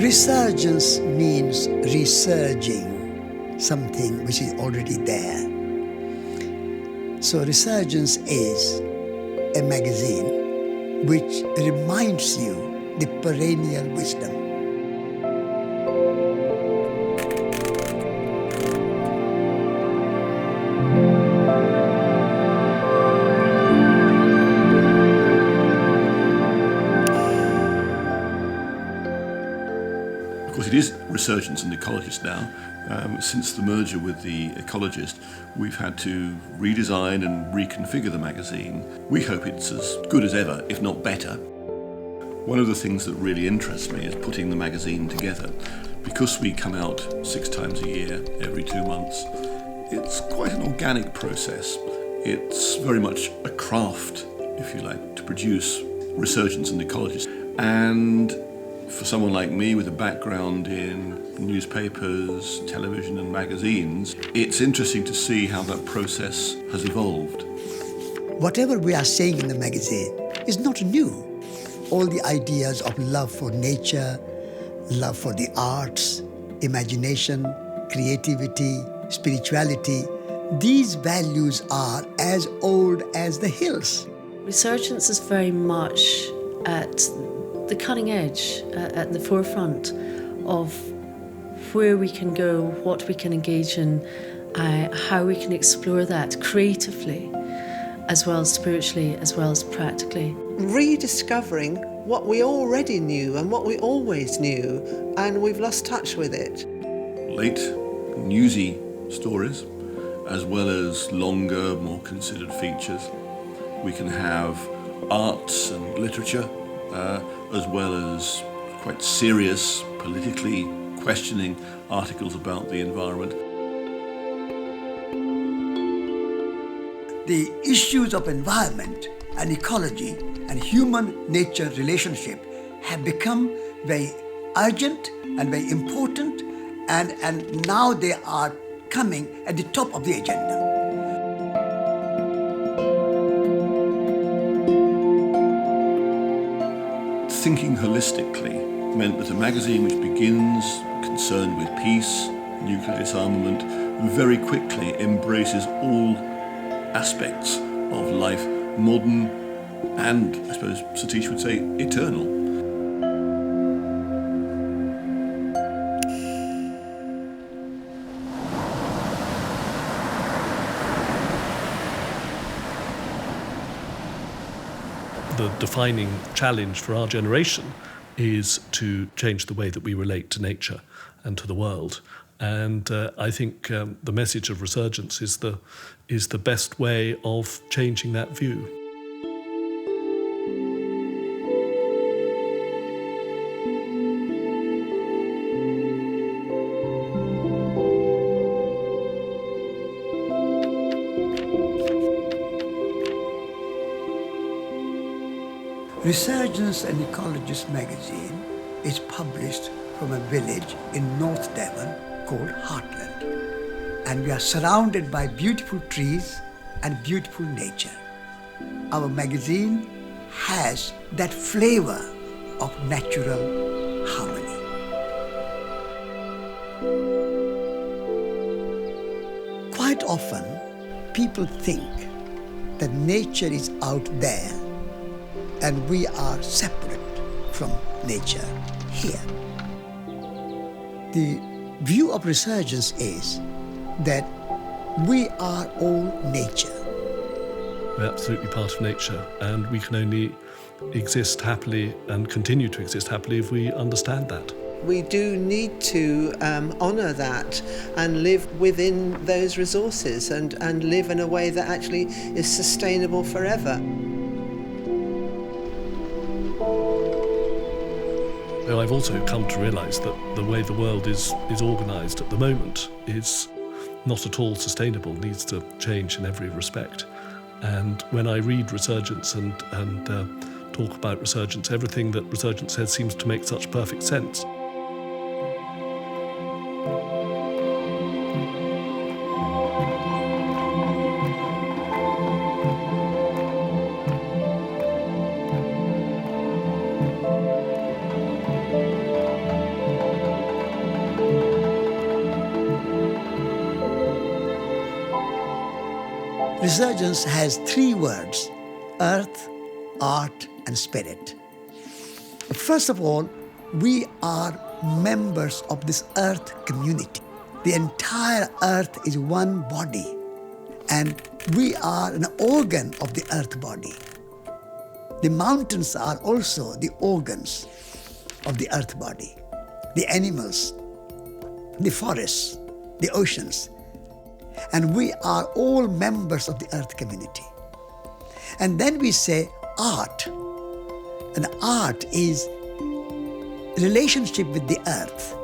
Resurgence means resurging something which is already there. So Resurgence is a magazine which reminds you the perennial wisdom. Of course, it is Resurgence and Ecologist now. Since the merger with the Ecologist, we've had to redesign and reconfigure the magazine. We hope it's as good as ever, if not better. One of the things that really interests me is putting the magazine together. Because we come out 6 times a year, every 2 months, it's quite an organic process. It's very much a craft, if you like, to produce Resurgence and Ecologist. And for someone like me with a background in newspapers, television and magazines, it's interesting to see how that process has evolved. Whatever we are saying in the magazine is not new. All the ideas of love for nature, love for the arts, imagination, creativity, spirituality, these values are as old as the hills. Resurgence is very much at the cutting edge, at the forefront of where we can go, what we can engage in, how we can explore that creatively, as well as spiritually, as well as practically. Rediscovering what we already knew and what we always knew, and we've lost touch with it. Late, newsy stories, as well as longer, more considered features. We can have arts and literature, as well as quite serious, politically questioning articles about the environment. The issues of environment and ecology and human-nature relationship have become very urgent and very important, and now they are coming at the top of the agenda. Thinking holistically meant that a magazine which begins concerned with peace, nuclear disarmament, very quickly embraces all aspects of life, modern and, I suppose Satish would say, eternal. The defining challenge for our generation is to change the way that we relate to nature and to the world. And I think the message of Resurgence is the best way of changing that view. Resurgence and Ecologist magazine is published from a village in North Devon called Heartland. And we are surrounded by beautiful trees and beautiful nature. Our magazine has that flavor of natural harmony. Quite often, people think that nature is out there and we are separate from nature here. The view of Resurgence is that we are all nature. We're absolutely part of nature, and we can only exist happily and continue to exist happily if we understand that. We do need to honour that and live within those resources and live in a way that actually is sustainable forever. I've also come to realise that the way the world is organised at the moment is not at all sustainable, needs to change in every respect. And when I read Resurgence and talk about Resurgence, everything that Resurgence says seems to make such perfect sense. Resurgence has 3 words: earth, art, and spirit. First of all, we are members of this earth community. The entire earth is one body, and we are an organ of the earth body. The mountains are also the organs of the earth body. The animals, the forests, the oceans. And we are all members of the earth community. And then we say art. And art is relationship with the earth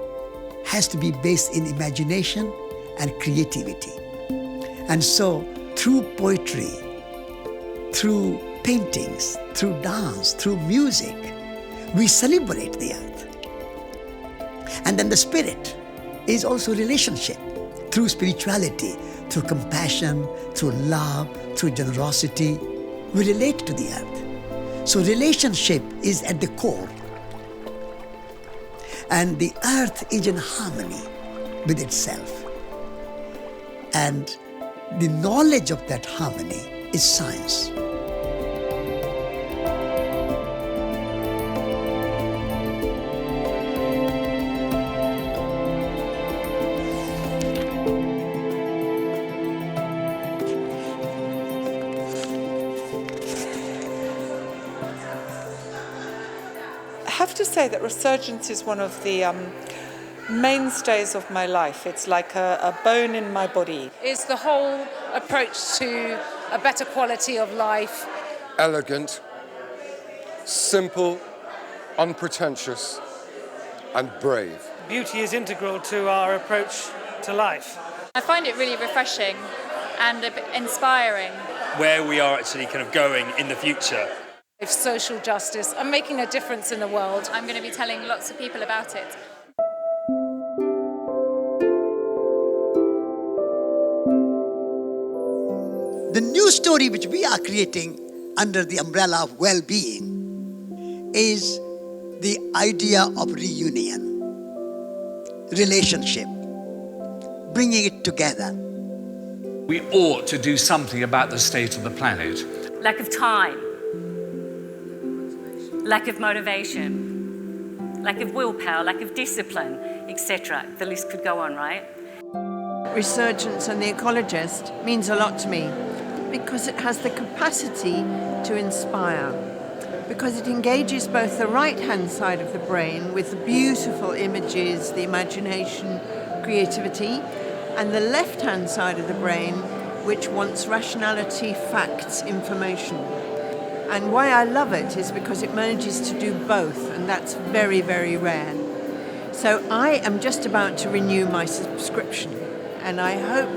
has to be based in imagination and creativity. And so through poetry, through paintings, through dance, through music, we celebrate the earth. And then the spirit is also relationship, through spirituality, through compassion, through love, through generosity. We relate to the earth. So relationship is at the core. And the earth is in harmony with itself. And the knowledge of that harmony is science. I have to say that Resurgence is one of the mainstays of my life. It's like a bone in my body. Is the whole approach to a better quality of life. Elegant, simple, unpretentious, and brave. Beauty is integral to our approach to life. I find it really refreshing and a bit inspiring. Where we are actually kind of going in the future. If social justice and making a difference in the world. I'm going to be telling lots of people about it. The new story which we are creating under the umbrella of well-being is the idea of reunion, relationship, bringing it together. We ought to do something about the state of the planet. Lack of time, lack of motivation, lack of willpower, lack of discipline, etc. The list could go on, right? Resurgence and the Ecologist means a lot to me because it has the capacity to inspire, because it engages both the right-hand side of the brain with the beautiful images, the imagination, creativity, and the left-hand side of the brain, which wants rationality, facts, information. And why I love it is because it manages to do both, and that's very, very rare. So I am just about to renew my subscription, and I hope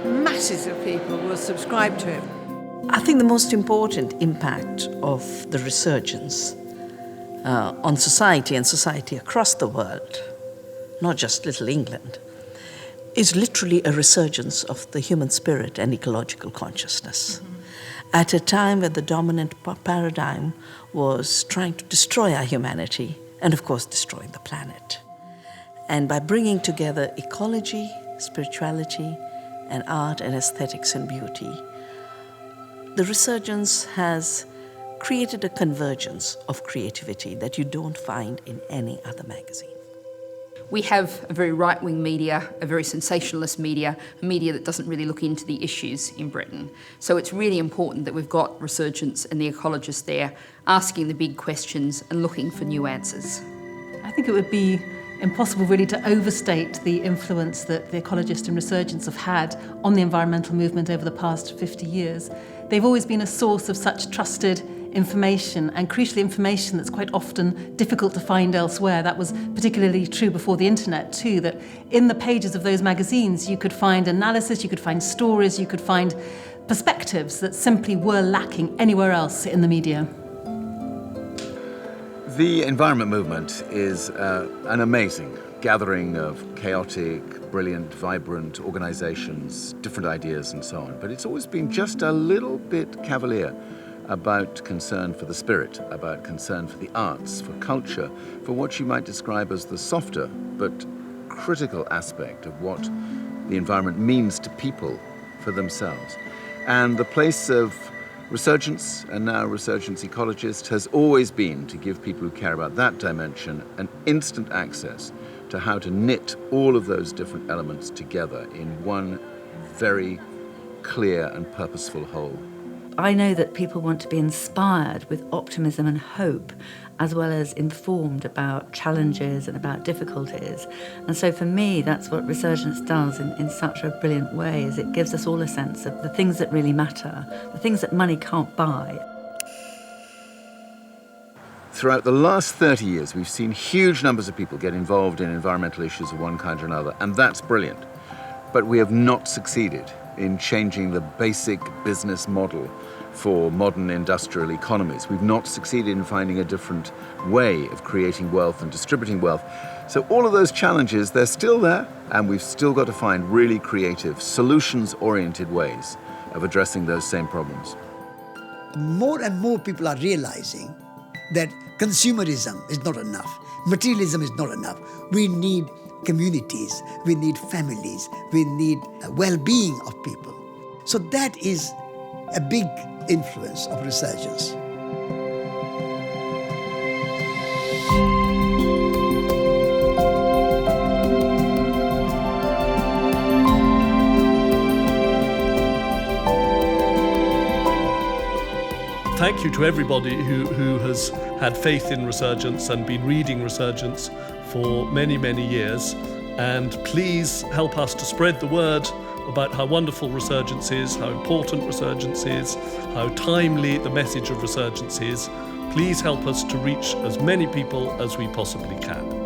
masses of people will subscribe to it. I think the most important impact of the Resurgence on society and society across the world, not just little England, is literally a resurgence of the human spirit and ecological consciousness. At a time when the dominant paradigm was trying to destroy our humanity and, of course, destroying the planet. And by bringing together ecology, spirituality, and art and aesthetics and beauty, the Resurgence has created a convergence of creativity that you don't find in any other magazine. We have a very right-wing media, a very sensationalist media, a media that doesn't really look into the issues in Britain. So it's really important that we've got Resurgence and the Ecologist there, asking the big questions and looking for new answers. I think it would be impossible really to overstate the influence that the Ecologist and Resurgence have had on the environmental movement over the past 50 years. They've always been a source of such trusted information, and crucially information that's quite often difficult to find elsewhere. That was particularly true before the internet too, that in the pages of those magazines you could find analysis, you could find stories, you could find perspectives that simply were lacking anywhere else in the media. The environment movement is an amazing gathering of chaotic, brilliant, vibrant organizations, different ideas and so on. But it's always been just a little bit cavalier about concern for the spirit, about concern for the arts, for culture, for what you might describe as the softer but critical aspect of what the environment means to people for themselves. And the place of Resurgence, and now Resurgence Ecologist, has always been to give people who care about that dimension an instant access to how to knit all of those different elements together in one very clear and purposeful whole. I know that people want to be inspired with optimism and hope, as well as informed about challenges and about difficulties. And so for me, that's what Resurgence does in such a brilliant way, is it gives us all a sense of the things that really matter, the things that money can't buy. Throughout the last 30 years, we've seen huge numbers of people get involved in environmental issues of one kind or another, and that's brilliant. But we have not succeeded in changing the basic business model for modern industrial economies. We've not succeeded in finding a different way of creating wealth and distributing wealth. So all of those challenges, they're still there, and we've still got to find really creative, solutions-oriented ways of addressing those same problems. More and more people are realizing that consumerism is not enough. Materialism is not enough. We need communities, we need families, we need well-being of people. So that is a big influence of Resurgence. Thank you to everybody who has had faith in Resurgence and been reading Resurgence for many, many years. And please help us to spread the word about how wonderful Resurgence is, how important Resurgence is, how timely the message of Resurgence is. Please help us to reach as many people as we possibly can.